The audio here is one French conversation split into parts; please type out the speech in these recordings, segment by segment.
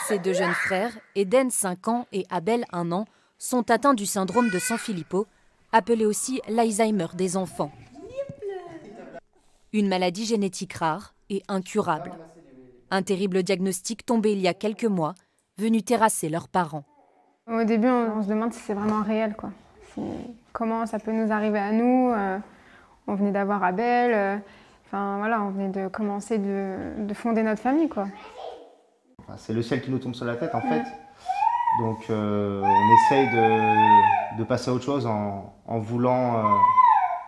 Ses deux jeunes frères, Eden, 5 ans, et Abel, 1 an, sont atteints du syndrome de Sanfilippo, appelé aussi l'Alzheimer des enfants. Une maladie génétique rare et incurable. Un terrible diagnostic tombé il y a quelques mois, venu terrasser leurs parents. Au début, on se demande si c'est vraiment réel, quoi. Comment ça peut nous arriver à nous. On venait d'avoir Abel, enfin voilà, on venait de commencer de fonder notre famille, quoi. Enfin, c'est le ciel qui nous tombe sur la tête, en fait. Donc on essaye de passer à autre chose en voulant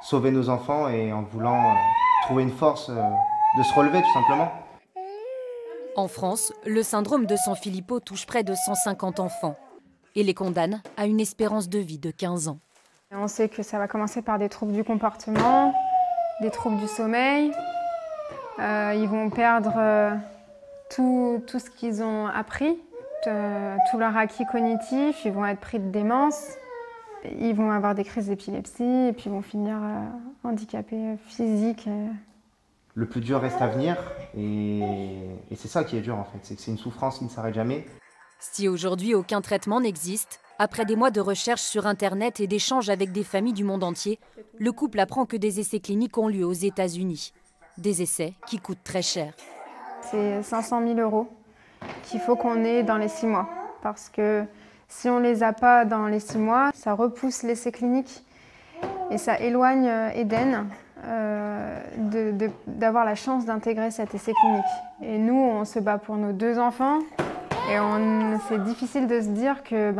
sauver nos enfants et en voulant trouver une force de se relever, tout simplement. En France, le syndrome de Sanfilippo touche près de 150 enfants et les condamne à une espérance de vie de 15 ans. On sait que ça va commencer par des troubles du comportement, des troubles du sommeil. Ils vont perdre tout ce qu'ils ont appris, tout leur acquis cognitif. Ils vont être pris de démence. Ils vont avoir des crises d'épilepsie et puis ils vont finir handicapés physiques. Le plus dur reste à venir et c'est ça qui est dur, en fait. C'est que c'est une souffrance qui ne s'arrête jamais. Si aujourd'hui aucun traitement n'existe, après des mois de recherche sur Internet et d'échanges avec des familles du monde entier, le couple apprend que des essais cliniques ont lieu aux États-Unis. Des essais qui coûtent très cher. C'est 500 000 € qu'il faut qu'on ait dans les 6 mois. Parce que si on ne les a pas dans les 6 mois, ça repousse l'essai clinique et ça éloigne Eden d'avoir la chance d'intégrer cet essai clinique. Et nous, on se bat pour nos 2 enfants et c'est difficile de se dire que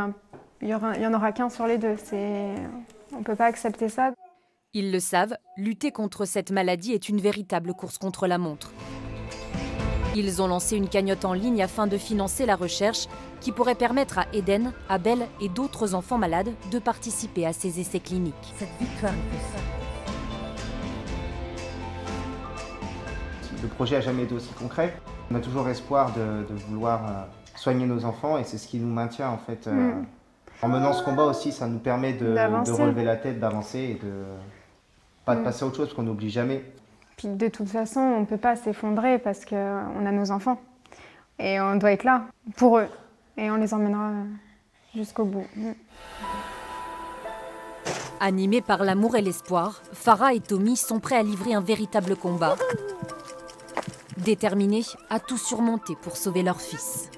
il y en aura qu'un sur les 2. On ne peut pas accepter ça. Ils le savent, lutter contre cette maladie est une véritable course contre la montre. Ils ont lancé une cagnotte en ligne afin de financer la recherche qui pourrait permettre à Eden, Abel et d'autres enfants malades de participer à ces essais cliniques. Cette victoire est ça. Le projet n'a jamais été aussi concret. On a toujours espoir de vouloir soigner nos enfants et c'est ce qui nous maintient, en fait. En menant ce combat aussi, ça nous permet de relever la tête, d'avancer et de pas de passer à autre chose, parce qu'on n'oublie jamais. Puis de toute façon, on ne peut pas s'effondrer parce qu'on a nos enfants. Et on doit être là pour eux. Et on les emmènera jusqu'au bout. Animés par l'amour et l'espoir, Farah et Tommy sont prêts à livrer un véritable combat. Déterminés à tout surmonter pour sauver leur fils.